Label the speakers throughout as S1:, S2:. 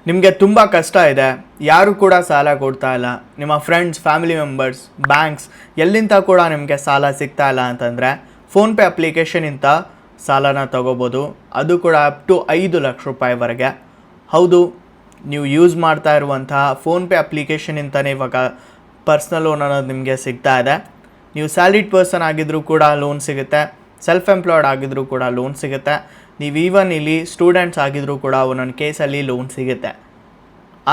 S1: ನಿಮಗೆ ತುಂಬ ಕಷ್ಟ ಇದೆ, ಯಾರು ಕೂಡ ಸಾಲ ಕೊಡ್ತಾ ಇಲ್ಲ, ನಿಮ್ಮ ಫ್ರೆಂಡ್ಸ್, ಫ್ಯಾಮಿಲಿ ಮೆಂಬರ್ಸ್, ಬ್ಯಾಂಕ್ಸ್ ಎಲ್ಲಿಂದ ಕೂಡ ನಿಮಗೆ ಸಾಲ ಸಿಗ್ತಾ ಇಲ್ಲ ಅಂತಂದರೆ ಫೋನ್ಪೇ ಅಪ್ಲಿಕೇಶನಿಂದ ಸಾಲನ ತಗೋಬೋದು. ಅದು ಕೂಡ ಅಪ್ ಟು 5 ಲಕ್ಷ ರೂಪಾಯಿವರೆಗೆ. ಹೌದು, ನೀವು ಯೂಸ್ ಮಾಡ್ತಾ ಇರುವಂತಹ ಫೋನ್ಪೇ ಅಪ್ಲಿಕೇಶನಿಂದನೇ ಇವಾಗ ಪರ್ಸ್ನಲ್ ಲೋನ್ ಅನ್ನೋದು ನಿಮಗೆ ಸಿಗ್ತಾ ಇದೆ. ನೀವು ಸ್ಯಾಲರಿಡ್ ಪರ್ಸನ್ ಆಗಿದ್ದರೂ ಕೂಡ ಲೋನ್ ಸಿಗುತ್ತೆ, ಸೆಲ್ಫ್ ಎಂಪ್ಲಾಯ್ಡ್ ಆಗಿದ್ದರೂ ಕೂಡ ಲೋನ್ ಸಿಗುತ್ತೆ. ನೀವು ಈವನ್ ಇಲ್ಲಿ ಸ್ಟೂಡೆಂಟ್ಸ್ ಆಗಿದ್ದರೂ ಕೂಡ ಒಂದೊಂದು ಕೇಸಲ್ಲಿ ಲೋನ್ ಸಿಗುತ್ತೆ.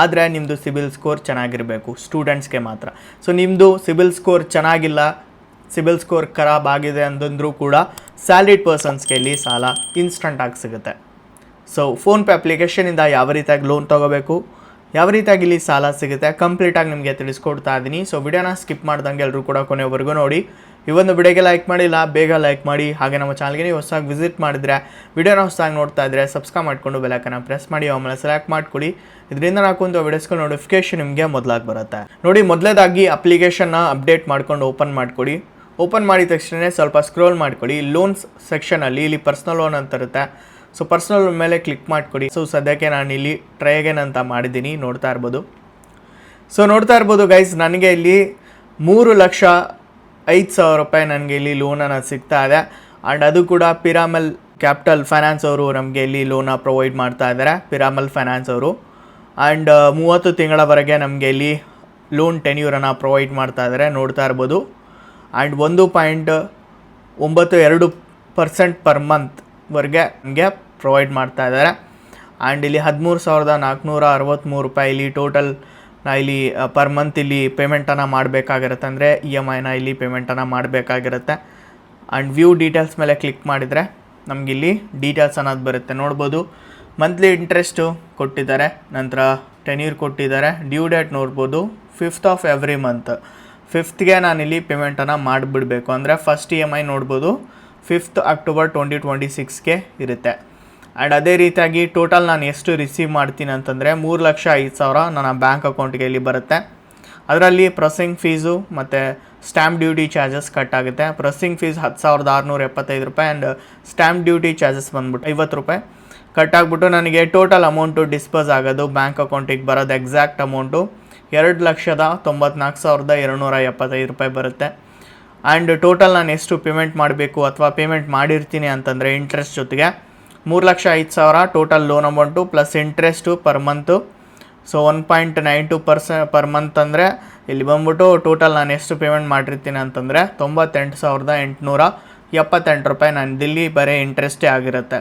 S1: ಆದರೆ ನಿಮ್ಮದು ಸಿಬಿಲ್ ಸ್ಕೋರ್ ಚೆನ್ನಾಗಿರಬೇಕು, ಸ್ಟೂಡೆಂಟ್ಸ್ಗೆ ಮಾತ್ರ. ಸೊ ನಿಮ್ಮದು ಸಿಬಿಲ್ ಸ್ಕೋರ್ ಚೆನ್ನಾಗಿಲ್ಲ, ಸಿಬಿಲ್ ಸ್ಕೋರ್ ಖರಾಬ್ ಆಗಿದೆ ಅಂತಂದರೂ ಕೂಡ ಸ್ಯಾಲರಿಡ್ ಪರ್ಸನ್ಸ್ಗೆ ಇಲ್ಲಿ ಸಾಲ ಇನ್ಸ್ಟಂಟಾಗಿ ಸಿಗುತ್ತೆ. ಸೊ ಫೋನ್ಪೇ ಅಪ್ಲಿಕೇಶನಿಂದ ಯಾವ ರೀತಿಯಾಗಿ ಲೋನ್ ತೊಗೋಬೇಕು, ಯಾವ ರೀತಿಯಾಗಿ ಇಲ್ಲಿ ಸಾಲ ಸಿಗುತ್ತೆ ಕಂಪ್ಲೀಟಾಗಿ ನಿಮಗೆ ತಿಳಿಸ್ಕೊಡ್ತಾ ಇದ್ದೀನಿ. ಸೊ ವಿಡಿಯೋನ ಸ್ಕಿಪ್ ಮಾಡ್ದಂಗೆ ಎಲ್ಲರೂ ಕೂಡ ಕೊನೆವರೆಗೂ ನೋಡಿ. ಈ ಒಂದು ವಿಡಿಯೋಗೆ ಲೈಕ್ ಮಾಡಿಲ್ಲ, ಬೇಗ ಲೈಕ್ ಮಾಡಿ. ಹಾಗೆ ನಮ್ಮ ಚಾನಲ್ಗೆ ನೀವು ಹೊಸದಾಗಿ ವಿಸಿಟ್ ಮಾಡಿದರೆ, ವಿಡಿಯೋನ ಹೊಸದಾಗಿ ನೋಡ್ತಾ ಇದ್ದರೆ ಸಬ್ಸ್ಕ್ರೈಬ್ ಮಾಡಿಕೊಂಡು ಬೆಲೈಕನ್ನ ಪ್ರೆಸ್ ಮಾಡಿ, ಆಮೇಲೆ ಸೆಲೆಕ್ಟ್ ಮಾಡ್ಕೊಳ್ಳಿ. ಇದರಿಂದ ನಾಕೊಂದು ವಿಡಿಯೋಸ್ಗಳ ನೋಟಿಫಿಕೇಶನ್ ನಿಮಗೆ ಮೊದಲಾಗಿ ಬರುತ್ತೆ. ನೋಡಿ, ಮೊದಲೇದಾಗಿ ಅಪ್ಲಿಕೇಶನ್ನ ಅಪ್ಡೇಟ್ ಮಾಡ್ಕೊಂಡು ಓಪನ್ ಮಾಡ್ಕೊಳ್ಳಿ. ಓಪನ್ ಮಾಡಿದ ತಕ್ಷಣ ಸ್ವಲ್ಪ ಸ್ಕ್ರೋಲ್ ಮಾಡ್ಕೊಳ್ಳಿ. ಲೋನ್ಸ್ ಸೆಕ್ಷನಲ್ಲಿ ಇಲ್ಲಿ ಪರ್ಸ್ನಲ್ ಲೋನ್ ಅಂತ ಇರುತ್ತೆ. ಸೊ ಪರ್ಸ್ನಲ್ ಲೋನ್ ಮೇಲೆ ಕ್ಲಿಕ್ ಮಾಡಿಕೊಡಿ. ಸೊ ಸದ್ಯಕ್ಕೆ ನಾನು ಇಲ್ಲಿ ಟ್ರೈ ಅಗೇನ್ ಅಂತ ಮಾಡಿದ್ದೀನಿ, ನೋಡ್ತಾ ಇರ್ಬೋದು ಗೈಸ್. ನನಗೆ ಇಲ್ಲಿ 3,05,000 ರೂಪಾಯಿ ನನಗೆ ಇಲ್ಲಿ ಲೋನನ್ನು ಸಿಗ್ತಾ ಇದೆ. ಆ್ಯಂಡ್ ಅದು ಕೂಡ ಪಿರಾಮಲ್ ಕ್ಯಾಪಿಟಲ್ ಫೈನಾನ್ಸ್ ಅವರು ನಮಗೆ ಇಲ್ಲಿ ಲೋನ ಪ್ರೊವೈಡ್ ಮಾಡ್ತಾ ಇದ್ದಾರೆ, ಪಿರಾಮಲ್ ಫೈನಾನ್ಸ್ ಅವರು. ಆ್ಯಂಡ್ 30 ತಿಂಗಳವರೆಗೆ ನಮಗೆ ಇಲ್ಲಿ ಲೋನ್ ಟೆನ್ಯೂರನ್ನು ಪ್ರೊವೈಡ್ ಮಾಡ್ತಾ ಇದ್ದಾರೆ, ನೋಡ್ತಾ ಇರ್ಬೋದು. ಆ್ಯಂಡ್ 1.92% ಪರ್ ಮಂತ್ವರೆಗೆ ನಮಗೆ ಪ್ರೊವೈಡ್ ಮಾಡ್ತಾ ಇದ್ದಾರೆ. ಆ್ಯಂಡ್ ಇಲ್ಲಿ 13,463 ರೂಪಾಯಿ ಇಲ್ಲಿ ಟೋಟಲ್ ಇಲ್ಲಿ ಪರ್ ಮಂತ್ ಇಲ್ಲಿ ಪೇಮೆಂಟನ್ನು ಮಾಡಬೇಕಾಗಿರುತ್ತೆ, ಅಂದರೆ EMIನ ಇಲ್ಲಿ ಪೇಮೆಂಟನ್ನು ಮಾಡಬೇಕಾಗಿರುತ್ತೆ. ಆ್ಯಂಡ್ ವ್ಯೂ ಡೀಟೇಲ್ಸ್ ಮೇಲೆ ಕ್ಲಿಕ್ ಮಾಡಿದರೆ ನಮಗಿಲ್ಲಿ ಡೀಟೇಲ್ಸ್ ಅನ್ನೋದು ಬರುತ್ತೆ, ನೋಡ್ಬೋದು. ಮಂತ್ಲಿ ಇಂಟ್ರೆಸ್ಟು ಕೊಟ್ಟಿದ್ದಾರೆ, ನಂತರ ಟೆನ್ಯೂರ್ ಕೊಟ್ಟಿದ್ದಾರೆ, ಡ್ಯೂ ಡೇಟ್ ನೋಡ್ಬೋದು 5th of every month. 5th ನಾನಿಲ್ಲಿ ಪೇಮೆಂಟನ್ನು ಮಾಡಿಬಿಡಬೇಕು. ಅಂದರೆ ಫಸ್ಟ್ EMI ನೋಡ್ಬೋದು 5th ಅಕ್ಟೋಬರ್ 2026 ಇರುತ್ತೆ. ಆ್ಯಂಡ್ ಅದೇ ರೀತಿಯಾಗಿ ಟೋಟಲ್ ನಾನು ಎಷ್ಟು ರಿಸೀವ್ ಮಾಡ್ತೀನಿ ಅಂತಂದರೆ 3,05,000 ನನ್ನ ಬ್ಯಾಂಕ್ ಅಕೌಂಟ್ಗೆ ಇಲ್ಲಿ ಬರುತ್ತೆ. ಅದರಲ್ಲಿ ಪ್ರೊಸೆಸಿಂಗ್ ಫೀಸು ಮತ್ತು ಸ್ಟ್ಯಾಂಪ್ ಡ್ಯೂಟಿ ಚಾರ್ಜಸ್ ಕಟ್ ಆಗುತ್ತೆ. ಪ್ರೊಸೆಸಿಂಗ್ ಫೀಸ್ 10,675 ರೂಪಾಯಿ ಆ್ಯಂಡ್ ಸ್ಟ್ಯಾಂಪ್ ಡ್ಯೂಟಿ ಚಾರ್ಜಸ್ ಬಂದ್ಬಿಟ್ಟು 50 ರೂಪಾಯಿ ಕಟ್ ಆಗಿಬಿಟ್ಟು ನನಗೆ ಟೋಟಲ್ ಅಮೌಂಟು ಡಿಸ್ಪೋಸ್ ಆಗೋದು ಬ್ಯಾಂಕ್ ಅಕೌಂಟಿಗೆ ಬರೋದು ಎಕ್ಸಾಕ್ಟ್ ಅಮೌಂಟು 2,94,275 ರೂಪಾಯಿ ಬರುತ್ತೆ. ಆ್ಯಂಡ್ ಟೋಟಲ್ ನಾನು ಎಷ್ಟು ಪೇಮೆಂಟ್ ಮಾಡಬೇಕು ಅಥವಾ ಪೇಮೆಂಟ್ ಮಾಡಿರ್ತೀನಿ ಅಂತಂದರೆ ಇಂಟ್ರೆಸ್ಟ್ ಜೊತೆಗೆ 3,05,000 total loan amount plus interest per month. So 1.92% per month ಅಂದರೆ ಇಲ್ಲಿ ಬಂದ್ಬಿಟ್ಟು ಟೋಟಲ್ ನಾನು ಎಷ್ಟು ಪೇಮೆಂಟ್ ಮಾಡಿರ್ತೀನಿ ಅಂತಂದರೆ 98,878 ರೂಪಾಯಿ ನಂದಿಲ್ಲಿ ಬರೀ ಇಂಟ್ರೆಸ್ಟೇ ಆಗಿರುತ್ತೆ.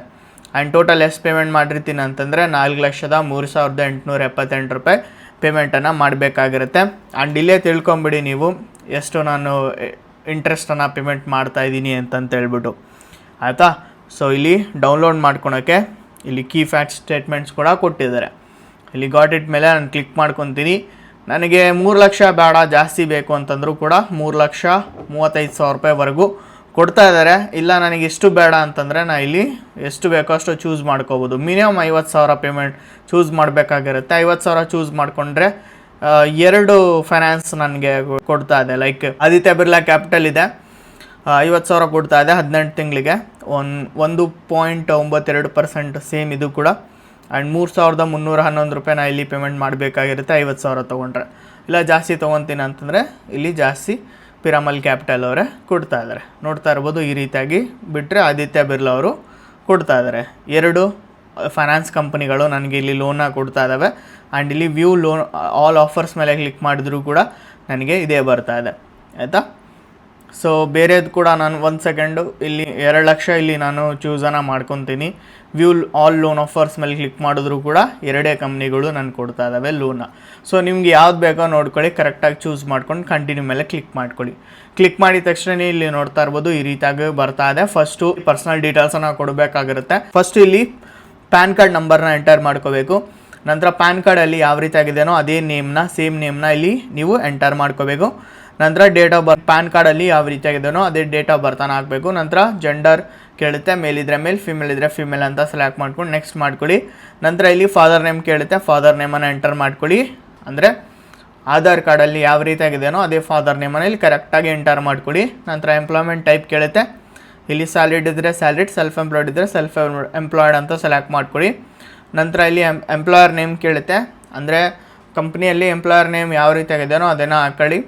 S1: ಆ್ಯಂಡ್ ಟೋಟಲ್ ಎಷ್ಟು ಪೇಮೆಂಟ್ ಮಾಡಿರ್ತೀನಿ ಅಂತಂದರೆ 4,03,878 ರೂಪಾಯಿ ಪೇಮೆಂಟನ್ನು ಮಾಡಬೇಕಾಗಿರುತ್ತೆ. ಆ್ಯಂಡ್ ಇಲ್ಲೇ ತಿಳ್ಕೊಂಬಿಡಿ ನೀವು ಎಷ್ಟು ನಾನು ಇಂಟ್ರೆಸ್ಟನ್ನು ಪೇಮೆಂಟ್ ಮಾಡ್ತಾಯಿದ್ದೀನಿ ಅಂತಂತೇಳ್ಬಿಟ್ಟು, ಆಯಿತಾ. ಸೊ ಇಲ್ಲಿ ಡೌನ್ಲೋಡ್ ಮಾಡ್ಕೊಳೋಕ್ಕೆ ಇಲ್ಲಿ ಕೀ ಫ್ಯಾಕ್ಟ್ ಸ್ಟೇಟ್ಮೆಂಟ್ಸ್ ಕೂಡ ಕೊಟ್ಟಿದ್ದಾರೆ. ಇಲ್ಲಿ ಗಾಟ್ ಇಟ್ ಮೇಲೆ ನಾನು ಕ್ಲಿಕ್ ಮಾಡ್ಕೊತೀನಿ. ನನಗೆ 3 ಲಕ್ಷ ಬೇಡ, ಜಾಸ್ತಿ ಬೇಕು ಅಂತಂದರೂ ಕೂಡ 3,35,000 ರೂಪಾಯಿವರೆಗೂ ಕೊಡ್ತಾ ಇದ್ದಾರೆ. ಇಲ್ಲ ನನಗೆ ಎಷ್ಟು ಬೇಡ ಅಂತಂದರೆ ನಾನು ಇಲ್ಲಿ ಎಷ್ಟು ಬೇಕೋ ಅಷ್ಟು ಚೂಸ್ ಮಾಡ್ಕೋಬೋದು. ಮಿನಿಮಮ್ 50,000 ಪೇಮೆಂಟ್ ಚೂಸ್ ಮಾಡಬೇಕಾಗಿರುತ್ತೆ. 50,000 ಚೂಸ್ ಮಾಡಿಕೊಂಡ್ರೆ 2 ಫೈನಾನ್ಸ್ ನನಗೆ ಕೊಡ್ತಾ ಇದೆ. ಲೈಕ್ ಆದಿತ್ಯ ಬಿರ್ಲಾ ಕ್ಯಾಪಿಟಲ್ ಇದೆ, 50,000 ಕೊಡ್ತಾ ಇದೆ 18 ತಿಂಗಳಿಗೆ, 1.92% ಸೇಮ್ ಇದು ಕೂಡ. ಆ್ಯಂಡ್ 3,311 ರೂಪಾಯಿ ನಾನು ಇಲ್ಲಿ ಪೇಮೆಂಟ್ ಮಾಡಬೇಕಾಗಿರುತ್ತೆ 50,000 ತೊಗೊಂಡ್ರೆ. ಇಲ್ಲ ಜಾಸ್ತಿ ತೊಗೊತೀನಿ ಅಂತಂದರೆ ಇಲ್ಲಿ ಜಾಸ್ತಿ ಪಿರಾಮಲ್ ಕ್ಯಾಪಿಟಲ್ ಅವರೇ ಕೊಡ್ತಾ ಇದ್ದಾರೆ, ನೋಡ್ತಾ ಇರ್ಬೋದು. ಈ ರೀತಿಯಾಗಿ ಬಿಟ್ಟರೆ ಆದಿತ್ಯ ಬಿರ್ಲಾ ಅವರು ಕೊಡ್ತಾ ಇದ್ದಾರೆ. 2 ಫೈನಾನ್ಸ್ ಕಂಪನಿಗಳು ನನಗೆ ಇಲ್ಲಿ ಲೋನ ಕೊಡ್ತಾ ಇದ್ದಾವೆ. ಆ್ಯಂಡ್ ಇಲ್ಲಿ ವ್ಯೂ ಲೋನ್ ಆಲ್ ಆಫರ್ಸ್ ಮೇಲೆ ಕ್ಲಿಕ್ ಮಾಡಿದ್ರೂ ಕೂಡ ನನಗೆ ಇದೇ ಬರ್ತಾ ಇದೆ, ಆಯಿತಾ. ಸೊ ಬೇರೆದು ಕೂಡ ನಾನು 1 ಸೆಕೆಂಡು ಇಲ್ಲಿ 2 ಲಕ್ಷ ಇಲ್ಲಿ ನಾನು ಚೂಸನ್ನು ಮಾಡ್ಕೊತೀನಿ. ವ್ಯೂ ಆಲ್ ಲೋನ್ ಆಫರ್ಸ್ ಮೇಲೆ ಕ್ಲಿಕ್ ಮಾಡಿದ್ರು ಕೂಡ 2 ಕಂಪ್ನಿಗಳು ನನಗೆ ಕೊಡ್ತಾ ಇದ್ದಾವೆ ಲೋನ. ಸೊ ನಿಮ್ಗೆ ಯಾವ್ದು ಬೇಕೋ ನೋಡ್ಕೊಳ್ಳಿ, ಕರೆಕ್ಟಾಗಿ ಚೂಸ್ ಮಾಡ್ಕೊಂಡು ಕಂಟಿನ್ಯೂ ಮೇಲೆ ಕ್ಲಿಕ್ ಮಾಡ್ಕೊಳ್ಳಿ. ಕ್ಲಿಕ್ ಮಾಡಿದ ತಕ್ಷಣ ಇಲ್ಲಿ ನೋಡ್ತಾ ಇರ್ಬೋದು ಈ ರೀತಿಯಾಗಿ ಬರ್ತಾ ಇದೆ. ಫಸ್ಟು ಪರ್ಸನಲ್ ಡೀಟೇಲ್ಸನ್ನು ಕೊಡಬೇಕಾಗಿರುತ್ತೆ. ಫಸ್ಟು ಇಲ್ಲಿ ಪ್ಯಾನ್ ಕಾರ್ಡ್ ನಂಬರ್ನ ಎಂಟರ್ ಮಾಡ್ಕೋಬೇಕು. ನಂತರ ಪ್ಯಾನ್ ಕಾರ್ಡಲ್ಲಿ ಯಾವ ರೀತಿಯಾಗಿದೆಯೋ ಅದೇ ಸೇಮ್ ನೇಮ್ನ ಇಲ್ಲಿ ನೀವು ಎಂಟರ್ ಮಾಡ್ಕೋಬೇಕು. ನಂತರ ಡೇಟ್ ಆಫ್ ಬರ್ತ್, ಪ್ಯಾನ್ ಕಾರ್ಡಲ್ಲಿ ಯಾವ ರೀತಿಯಾಗಿದೆಯೋ ಅದೇ ಡೇಟ್ ಆಫ್ ಬರ್ತನ ಹಾಕಬೇಕು. ನಂತರ ಜೆಂಡರ್ ಕೇಳುತ್ತೆ, ಮೇಲಿದ್ರೆ ಮೇಲ್, ಫಿಮೇಲ್ ಇದ್ದರೆ ಫಿಮೇಲ್ ಅಂತ ಸೆಲೆಕ್ಟ್ ಮಾಡ್ಕೊಂಡು ನೆಕ್ಸ್ಟ್ ಮಾಡ್ಕೊಳ್ಳಿ. ನಂತರ ಇಲ್ಲಿ ಫಾದರ್ ನೇಮ್ ಕೇಳುತ್ತೆ, ಫಾದರ್ ನೇಮನ್ನು ಎಂಟರ್ ಮಾಡ್ಕೊಳ್ಳಿ. ಅಂದರೆ ಆಧಾರ್ ಕಾರ್ಡಲ್ಲಿ ಯಾವ ರೀತಿಯಾಗಿದೆಯೋ ಅದೇ ಫಾದರ್ ನೇಮನ್ನು ಇಲ್ಲಿ ಕರೆಕ್ಟಾಗಿ ಎಂಟರ್ ಮಾಡ್ಕೊಳ್ಳಿ. ನಂತರ ಎಂಪ್ಲಾಯ್ಮೆಂಟ್ ಟೈಪ್ ಕೇಳುತ್ತೆ, ಇಲ್ಲಿ ಸ್ಯಾಲರಿಡ್ ಇದ್ದರೆ ಸ್ಯಾಲರಿಡ್, ಸೆಲ್ಫ್ ಎಂಪ್ಲಾಯ್ಡ್ ಇದ್ದರೆ ಸೆಲ್ಫ್ ಎಂಪ್ಲಾಯ್ಡ್ ಅಂತ ಸೆಲೆಕ್ಟ್ ಮಾಡ್ಕೊಳ್ಳಿ. ನಂತರ ಇಲ್ಲಿ ಎಂಪ್ಲಾಯರ್ ನೇಮ್ ಕೇಳುತ್ತೆ, ಅಂದರೆ ಕಂಪ್ನಿಯಲ್ಲಿ ಎಂಪ್ಲಾಯರ್ ನೇಮ್ ಯಾವ ರೀತಿಯಾಗಿದೆಯೋ ಅದನ್ನು ಹಾಕೊಳ್ಳಿ.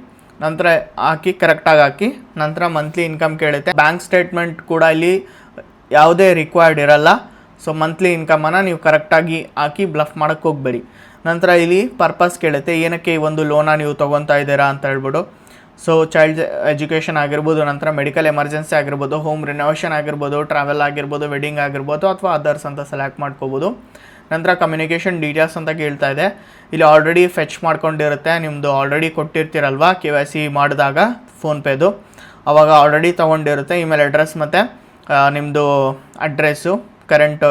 S1: ನಂತರ ಹಾಕಿ ಕರೆಕ್ಟಾಗಿ ಹಾಕಿ. ನಂತರ ಮಂತ್ಲಿ ಇನ್ಕಮ್ ಕೇಳುತ್ತೆ. ಬ್ಯಾಂಕ್ ಸ್ಟೇಟ್ಮೆಂಟ್ ಕೂಡ ಇಲ್ಲಿ ಯಾವುದೇ ರಿಕ್ವೈರ್ಡ್ ಇರಲ್ಲ. ಸೊ ಮಂತ್ಲಿ ಇನ್ಕಮನ್ನು ನೀವು ಕರೆಕ್ಟಾಗಿ ಹಾಕಿ ಬ್ಲಫ್ ಮಾಡೋಕ್ಕೆ ಹೋಗಬೇಡಿ. ನಂತರ ಇಲ್ಲಿ ಪರ್ಪಸ್ ಕೇಳುತ್ತೆ, ಏನಕ್ಕೆ ಈ ಒಂದು ಲೋನ ನೀವು ತೊಗೊತಾ ಇದ್ದೀರಾ ಅಂತ ಹೇಳ್ಬಿಟ್ಟು. ಸೊ ಚೈಲ್ಡ್ ಎಜುಕೇಷನ್ ಆಗಿರ್ಬೋದು, ನಂತರ ಮೆಡಿಕಲ್ ಎಮರ್ಜೆನ್ಸಿ ಆಗಿರ್ಬೋದು, ಹೋಮ್ ರಿನೋವೇಷನ್ ಆಗಿರ್ಬೋದು, ಟ್ರಾವೆಲ್ ಆಗಿರ್ಬೋದು, ವೆಡ್ಡಿಂಗ್ ಆಗಿರ್ಬೋದು, ಅಥವಾ ಅದರ್ಸ್ ಅಂತ ಸೆಲೆಕ್ಟ್ ಮಾಡ್ಕೋಬೋದು. ನಂತರ ಕಮ್ಯುನಿಕೇಷನ್ ಡೀಟೇಲ್ಸ್ ಅಂತ ಕೇಳ್ತಾ ಇದೆ. ಇಲ್ಲಿ ಆಲ್ರೆಡಿ ಫೆಚ್ ಮಾಡ್ಕೊಂಡಿರುತ್ತೆ, ನಿಮ್ಮದು ಆಲ್ರೆಡಿ ಕೊಟ್ಟಿರ್ತೀರಲ್ವ KYC ಮಾಡಿದಾಗ ಫೋನ್ಪೇದು, ಆವಾಗ ಆಲ್ರೆಡಿ ತೊಗೊಂಡಿರುತ್ತೆ. ಇಮೇಲ್ ಅಡ್ರೆಸ್ ಮತ್ತು ನಿಮ್ಮದು address, current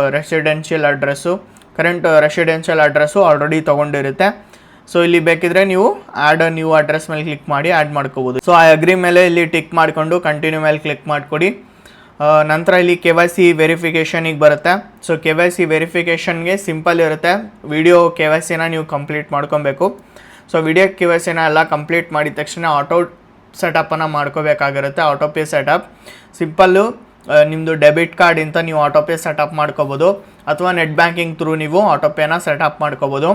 S1: residential address already ತೊಗೊಂಡಿರುತ್ತೆ. ಸೊ ಇಲ್ಲಿ ಬೇಕಿದ್ರೆ ನೀವು ಆ್ಯಡ್ ನ್ಯೂ ಅಡ್ರೆಸ್ ಮೇಲೆ ಕ್ಲಿಕ್ ಮಾಡಿ ಆ್ಯಡ್ ಮಾಡ್ಕೋಬೋದು. ಸೊ ಆ ಅಗ್ರಿ ಮೇಲೆ ಇಲ್ಲಿ ಟಿಕ್ ಮಾಡಿಕೊಂಡು ಕಂಟಿನ್ಯೂ ಮೇಲೆ ಕ್ಲಿಕ್ ಮಾಡಿಕೊಡಿ. ನಂತರ ಇಲ್ಲಿ KYC ವೆರಿಫಿಕೇಷನಿಗೆ ಬರುತ್ತೆ. ಸೊ KYC ವೆರಿಫಿಕೇಷನ್ಗೆ ಸಿಂಪಲ್ ಇರುತ್ತೆ. ವಿಡಿಯೋ KYCನ ನೀವು ಕಂಪ್ಲೀಟ್ ಮಾಡ್ಕೊಬೇಕು. ಸೊ ವಿಡಿಯೋ KYCನ ಎಲ್ಲ ಕಂಪ್ಲೀಟ್ ಮಾಡಿದ ತಕ್ಷಣ ಆಟೋ ಸೆಟಪ್ಪನ್ನು ಮಾಡ್ಕೋಬೇಕಾಗಿರುತ್ತೆ. ಆಟೋ ಪೇ ಸೆಟಪ್ ಸಿಂಪಲ್ಲು, ನಿಮ್ಮದು ಡೆಬಿಟ್ ಕಾರ್ಡಿಂದ ನೀವು ಆಟೋ ಪೇ ಸೆಟಪ್ ಮಾಡ್ಕೋಬೋದು, ಅಥವಾ ನೆಟ್ ಬ್ಯಾಂಕಿಂಗ್ ಥ್ರೂ ನೀವು ಆಟೋ ಪೇನ ಸೆಟಪ್ ಮಾಡ್ಕೋಬೋದು.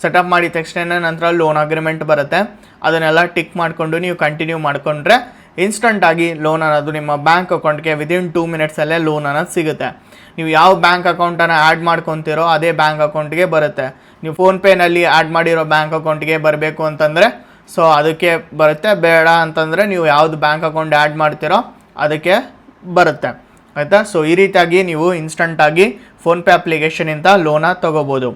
S1: ಸೆಟಪ್ ಮಾಡಿದ ತಕ್ಷಣ ನಂತರ ಲೋನ್ ಅಗ್ರಿಮೆಂಟ್ ಬರುತ್ತೆ. ಅದನ್ನೆಲ್ಲ ಟಿಕ್ ಮಾಡಿಕೊಂಡು ನೀವು ಕಂಟಿನ್ಯೂ ಮಾಡಿಕೊಂಡ್ರೆ ಇನ್ಸ್ಟಂಟಾಗಿ ಲೋನ್ ಅನ್ನೋದು ನಿಮ್ಮ ಬ್ಯಾಂಕ್ ಅಕೌಂಟ್ಗೆ ವಿದಿನ್ 2 ಮಿನಿಟ್ಸಲ್ಲೇ ಲೋನ್ ಅನ್ನೋದು ಸಿಗುತ್ತೆ. ನೀವು ಯಾವ ಬ್ಯಾಂಕ್ ಅಕೌಂಟನ್ನು ಆ್ಯಡ್ ಮಾಡ್ಕೊತೀರೋ ಅದೇ ಬ್ಯಾಂಕ್ ಅಕೌಂಟ್ಗೆ ಬರುತ್ತೆ. ನೀವು ಫೋನ್ಪೇನಲ್ಲಿ ಆ್ಯಡ್ ಮಾಡಿರೋ ಬ್ಯಾಂಕ್ ಅಕೌಂಟ್ಗೆ ಬರಬೇಕು ಅಂತಂದರೆ ಸೊ ಅದಕ್ಕೆ ಬರುತ್ತೆ. ಬೇಡ ಅಂತಂದರೆ ನೀವು ಯಾವುದು ಬ್ಯಾಂಕ್ ಅಕೌಂಟ್ ಆ್ಯಡ್ ಮಾಡ್ತೀರೋ ಅದಕ್ಕೆ ಬರುತ್ತೆ, ಆಯಿತಾ. ಸೊ ಈ ರೀತಿಯಾಗಿ ನೀವು ಇನ್ಸ್ಟಂಟಾಗಿ ಫೋನ್ಪೇ ಅಪ್ಲಿಕೇಶನಿಂದ ಲೋನ ತೊಗೋಬೋದು.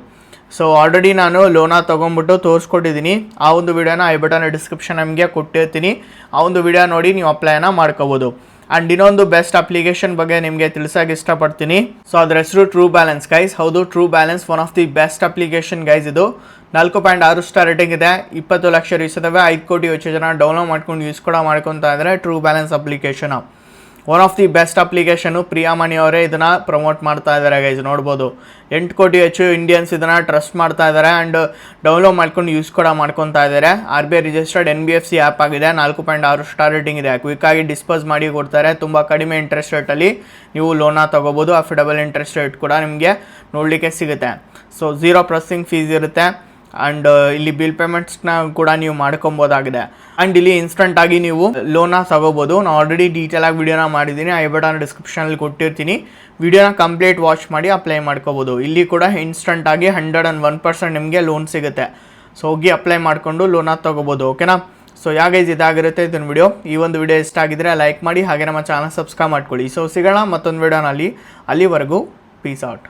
S1: ಸೊ ಆಲ್ರೆಡಿ ನಾನು ಲೋನ ತೊಗೊಂಬಿಟ್ಟು ತೋರಿಸ್ಕೊಟ್ಟಿದ್ದೀನಿ. ಆ ಒಂದು ವಿಡಿಯೋನ ಐ ಬಟನ್ ಡಿಸ್ಕ್ರಿಪ್ಷನ್ ನಿಮಗೆ ಕೊಟ್ಟಿರ್ತೀನಿ. ಆ ಒಂದು ವಿಡಿಯೋ ನೋಡಿ ನೀವು ಅಪ್ಲೈನ ಮಾಡ್ಕೋಬೋದು. ಆ್ಯಂಡ್ ಇನ್ನೊಂದು ಬೆಸ್ಟ್ ಅಪ್ಲಿಕೇಶನ್ ಬಗ್ಗೆ ನಿಮಗೆ ತಿಳಿಸೋಕೆ ಇಷ್ಟಪಡ್ತೀನಿ. ಸೊ ಅದ್ರ ಹೆಸರು ಟ್ರೂ ಬ್ಯಾಲೆನ್ಸ್ ಗೈಸ್. ಹೌದು, true balance one of the best application guys. ಇದು 4.6 ಸ್ಟಾರ್ ರೇಟಿಂಗ್ ಇದೆ. 20 ಲಕ್ಷ ಯೂಸ್ ಇದಾವೆ. 5 ಕೋಟಿ ಹೆಚ್ಚು ಜನ ಡೌನ್ಲೋಡ್ ಮಾಡ್ಕೊಂಡು ಯೂಸ್ ಕೂಡ ಮಾಡ್ಕೊತಾ ಇದ್ದಾರೆ True Balance application. One of the best application. Priya Mani ಅವರೇ ಇದನ್ನು ಪ್ರಮೋಟ್ ಮಾಡ್ತಾ ಇದ್ದಾರೆ ಗೈಸ್, ನೋಡ್ಬೋದು. 8 ಕೋಟಿ ಹೆಚ್ಚು ಇಂಡಿಯನ್ಸ್ ಇದನ್ನು ಟ್ರಸ್ಟ್ ಮಾಡ್ತಾ ಇದ್ದಾರೆ ಆ್ಯಂಡ್ ಡೌನ್ಲೋಡ್ ಮಾಡ್ಕೊಂಡು ಯೂಸ್ ಕೂಡ ಮಾಡ್ಕೊತಾ ಇದ್ದಾರೆ. RBI ರಿಜಿಸ್ಟರ್ಡ್ NBFC ಆ್ಯಪ್ ಆಗಿದೆ. 4.6 ಸ್ಟಾರ್ ರೇಟಿಂಗ್ ಇದೆ. ಕ್ವಿಕ್ಕಾಗಿ ಡಿಸ್ಪೋಸ್ ಮಾಡಿ ಕೊಡ್ತಾರೆ. ತುಂಬ ಕಡಿಮೆ ಇಂಟ್ರೆಸ್ಟ್ ರೇಟಲ್ಲಿ ನೀವು ಲೋನ ತೊಗೋಬೋದು. ಅಫಿಡಬಲ್ ಇಂಟ್ರೆಸ್ಟ್ ರೇಟ್ ಕೂಡ ನಿಮಗೆ ನೋಡಲಿಕ್ಕೆ ಸಿಗುತ್ತೆ. ಸೊ 0 ಪ್ರೊಸೆಸಿಂಗ್ ಫೀಸ್ ಇರುತ್ತೆ. ಆ್ಯಂಡ್ ಇಲ್ಲಿ ಬಿಲ್ ಪೇಮೆಂಟ್ಸ್ನ ಕೂಡ ನೀವು ಮಾಡ್ಕೊಬೋದಾಗಿದೆ. ಆ್ಯಂಡ್ ಇಲ್ಲಿ ಇನ್ಸ್ಟಂಟಾಗಿ ನೀವು ಲೋನ ತಗೋಬೋದು. ನಾನು ಆಲ್ರೆಡಿ ಡೀಟೇಲಾಗಿ ವಿಡಿಯೋನ ಮಾಡಿದ್ದೀನಿ, ಐ ಬಟನ್ ಡಿಸ್ಕ್ರಿಪ್ಷನಲ್ಲಿ ಕೊಟ್ಟಿರ್ತೀನಿ. ವಿಡಿಯೋನ ಕಂಪ್ಲೀಟ್ ವಾಚ್ ಮಾಡಿ ಅಪ್ಲೈ ಮಾಡ್ಕೋಬೋದು. ಇಲ್ಲಿ ಕೂಡ ಇನ್ಸ್ಟಂಟಾಗಿ 101% ನಿಮಗೆ ಲೋನ್ ಸಿಗುತ್ತೆ. ಸೊ ಹೋಗಿ ಅಪ್ಲೈ ಮಾಡಿಕೊಂಡು ಲೋನ ತೊಗೋಬೋದು, ಓಕೆನಾ. ಸೊ ಯಾಗೈಸ್ ಇದಾಗಿರುತ್ತೆ ಇದನ್ನು ವಿಡಿಯೋ. ಈ ಒಂದು ವಿಡಿಯೋ ಇಷ್ಟ ಆಗಿದ್ರೆ ಲೈಕ್ ಮಾಡಿ, ಹಾಗೆ ನಮ್ಮ ಚಾನಲ್ ಸಬ್ಸ್ಕ್ರೈಬ್ ಮಾಡ್ಕೊಳ್ಳಿ. ಸೊ ಸಿಗೋಣ ಮತ್ತೊಂದು ವಿಡಿಯೋನಲ್ಲಿ. ಅಲ್ಲಿವರೆಗೂ ಪೀಸ್ ಔಟ್.